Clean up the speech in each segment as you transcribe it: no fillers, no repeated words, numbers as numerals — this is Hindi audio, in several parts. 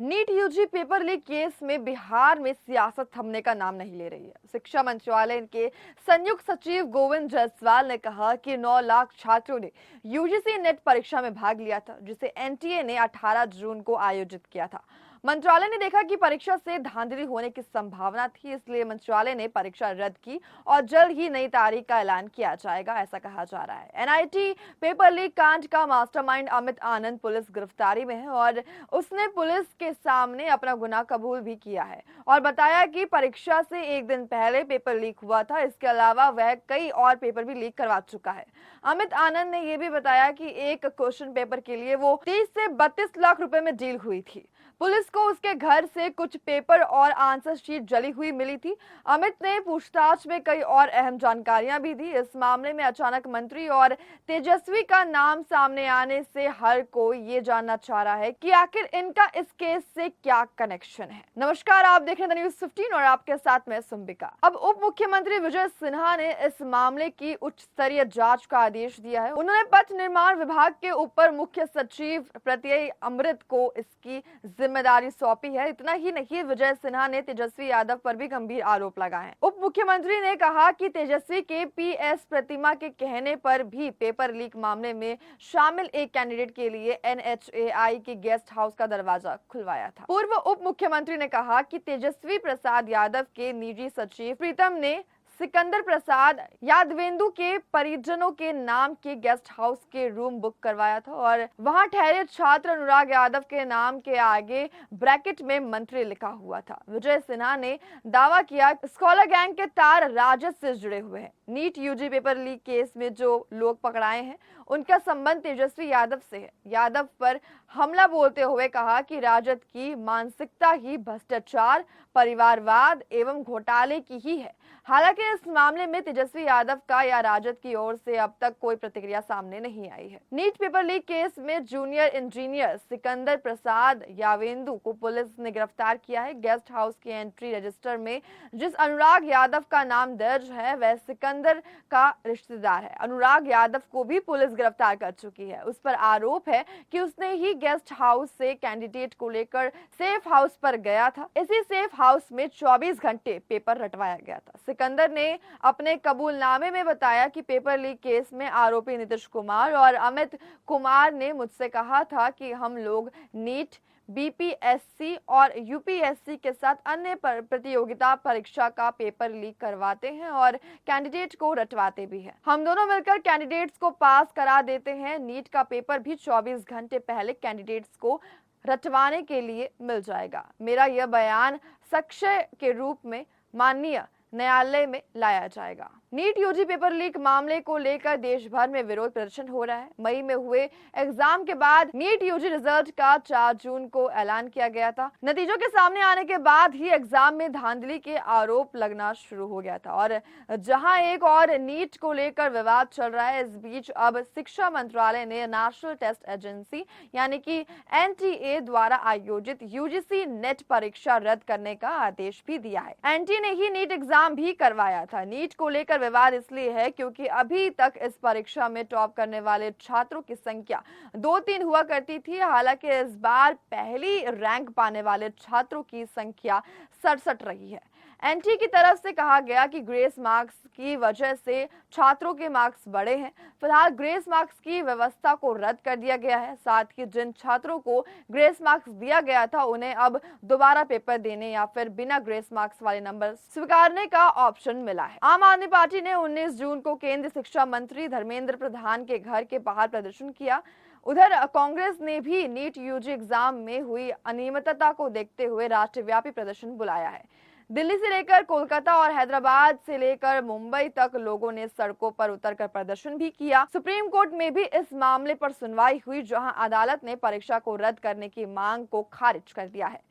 NEET UG paper leak case में बिहार में सियासत थमने का नाम नहीं ले रही है। शिक्षा मंत्रालय के संयुक्त सचिव गोविंद जायसवाल ने कहा कि 9 लाख छात्रों ने यूजीसी नेट परीक्षा में भाग लिया था, जिसे एनटीए ने 18 जून को आयोजित किया था। मंत्रालय ने देखा कि परीक्षा से धांधली होने की संभावना थी, इसलिए मंत्रालय ने परीक्षा रद्द की और जल्द ही नई तारीख का ऐलान किया जाएगा, ऐसा कहा जा रहा है। एनआईटी पेपर लीक कांड का मास्टरमाइंड अमित आनंद पुलिस गिरफ्तारी में है और उसने पुलिस के सामने अपना गुनाह कबूल भी किया है और बताया कि परीक्षा से एक दिन पहले पेपर लीक हुआ था। इसके अलावा वह कई और पेपर भी लीक करवा चुका है। अमित आनंद ने यह भी बताया कि एक क्वेश्चन पेपर के लिए वो 30 से 32 लाख रुपए में डील हुई थी। पुलिस को उसके घर से कुछ पेपर और आंसर शीट जली हुई मिली थी। अमित ने पूछताछ में कई और अहम जानकारियां भी दी। इस मामले में अचानक मंत्री और तेजस्वी का नाम सामने आने से हर कोई ये जानना चाह रहा है कि आखिर इनका इस केस से क्या कनेक्शन है। नमस्कार, आप देख रहे हैं न्यूज़ 15 और आपके साथ मैं सुम्बिका। अब उप मुख्यमंत्री विजय सिन्हा ने इस मामले की उच्च स्तरीय जांच का आदेश दिया है। उन्होंने पथ निर्माण विभाग के ऊपर मुख्य सचिव प्रत्यय अमृत को इसकी जिम्मेदारी सौंपी है। इतना ही नहीं, विजय सिन्हा ने तेजस्वी यादव पर भी गंभीर आरोप लगाए हैं। उप मुख्यमंत्री ने कहा कि तेजस्वी के पीएस प्रतिमा के कहने पर भी पेपर लीक मामले में शामिल एक कैंडिडेट के लिए एनएचएआई के गेस्ट हाउस का दरवाजा खुलवाया था। पूर्व उप मुख्यमंत्री ने कहा कि तेजस्वी प्रसाद यादव के निजी सचिव प्रीतम ने सिकंदर प्रसाद यादवेंदु के परिजनों के नाम के गेस्ट हाउस के रूम बुक करवाया था और वहां ठहरे छात्र अनुराग यादव के नाम के आगे ब्रैकेट में मंत्री लिखा हुआ था। विजय सिन्हा ने दावा किया स्कॉलर गैंग के तार राजद से जुड़े हुए हैं। NEET UG paper leak case में जो लोग पकड़ाए हैं उनका संबंध तेजस्वी यादव से है। यादव पर हमला बोलते हुए कहा कि राजद की मानसिकता ही भ्रष्टाचार, परिवारवाद एवं घोटाले की ही है। हालांकि इस मामले में तेजस्वी यादव का या राजद की ओर से अब तक कोई प्रतिक्रिया सामने नहीं आई है। नीट पेपर लीक केस में जूनियर इंजीनियर सिकंदर प्रसाद यावेंदु को पुलिस ने गिरफ्तार किया है। गेस्ट हाउस के एंट्री रजिस्टर में जिस अनुराग यादव का नाम दर्ज है वह सिकंदर का रिश्तेदार है। अनुराग यादव को भी पुलिस गिरफ्तार कर चुकी है। उस पर आरोप है कि उसने ही गेस्ट हाउस से कैंडिडेट को लेकर सेफ हाउस पर गया था। इसी सेफ हाउस में 24 घंटे पेपर रटवाया गया था। सिकंदर ने अपने कबूलनामे में बताया कि पेपर लीक केस में आरोपी नीतीश कुमार और अमित कुमार ने मुझसे कहा था कि हम लोग नीट, बीपीएससी और यूपीएससी के साथ अन्य प्रतियोगिता परीक्षा का पेपर लीक करवाते हैं और कैंडिडेट को रटवाते भी हैं। हम दोनों मिलकर कैंडिडेट्स को पास करा देते हैं। नीट का पेपर भी 24 घंटे पहले कैंडिडेट्स को रटवाने के लिए मिल जाएगा। मेरा यह बयान साक्ष्य के रूप में माननीय न्यायालय में लाया जाएगा। नीट यूजी पेपर लीक मामले को लेकर देश भर में विरोध प्रदर्शन हो रहा है। मई में हुए एग्जाम के बाद नीट यूजी रिजल्ट का 4 जून को ऐलान किया गया था। नतीजों के सामने आने के बाद ही एग्जाम में धांधली के आरोप लगना शुरू हो गया था और जहां एक और नीट को लेकर विवाद चल रहा है, इस बीच अब शिक्षा मंत्रालय ने नेशनल टेस्ट एजेंसी यानी कि एनटीए द्वारा आयोजित यूजीसी नेट परीक्षा रद्द करने का आदेश भी दिया है। एनटीए ने ही नीट एग्जाम भी करवाया था। नीट को लेकर विवाद इसलिए है क्योंकि अभी तक इस परीक्षा में टॉप करने वाले छात्रों की संख्या 2-3 हुआ करती थी। हालांकि इस बार पहली रैंक पाने वाले छात्रों की संख्या 67 रही है। एनटी की तरफ से कहा गया कि ग्रेस मार्क्स की वजह से छात्रों के मार्क्स बढ़े हैं। फिलहाल ग्रेस मार्क्स की व्यवस्था को रद्द कर दिया गया है। साथ ही जिन छात्रों को ग्रेस मार्क्स दिया गया था उन्हें अब दोबारा पेपर देने या फिर बिना ग्रेस मार्क्स वाले नंबर स्वीकारने का ऑप्शन मिला है। आम आदमी पार्टी ने 19 जून को केंद्रीय शिक्षा मंत्री धर्मेंद्र प्रधान के घर के बाहर प्रदर्शन किया। उधर कांग्रेस ने भी नीट यूजी एग्जाम में हुई अनियमितता को देखते हुए राष्ट्रव्यापी प्रदर्शन बुलाया है। दिल्ली से लेकर कोलकाता और हैदराबाद से लेकर मुंबई तक लोगों ने सड़कों पर उतरकर प्रदर्शन भी किया। सुप्रीम कोर्ट में भी इस मामले पर सुनवाई हुई, जहां अदालत ने परीक्षा को रद्द करने की मांग को खारिज कर दिया है।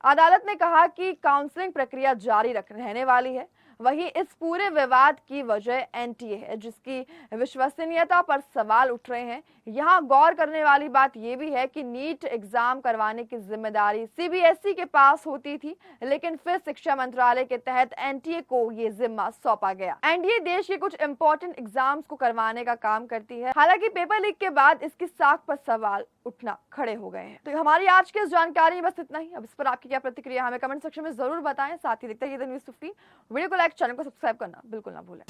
अदालत ने कहा कि काउंसलिंग प्रक्रिया जारी रहने वाली है। वहीं इस पूरे विवाद की वजह एनटीए है, जिसकी विश्वसनीयता पर सवाल उठ रहे हैं। यहाँ गौर करने वाली बात यह भी है कि नीट एग्जाम करवाने की जिम्मेदारी सीबीएसई के पास होती थी, लेकिन फिर शिक्षा मंत्रालय के तहत एनटीए को ये जिम्मा सौंपा गया। एनटीए देश के कुछ इंपॉर्टेंट एग्जाम्स को करवाने का काम करती है। हालांकि पेपर लीक के बाद इसकी साख पर सवाल उठना खड़े हो गए हैं। तो हमारी आज की इस जानकारी में बस इतना ही। अब इस पर आपकी क्या प्रतिक्रिया हमें कमेंट सेक्शन में जरूर बताएं। साथ ही देखते रहिए द न्यूज़ 15। वीडियो को लाइक, चैनल को सब्सक्राइब करना बिल्कुल ना भूलें।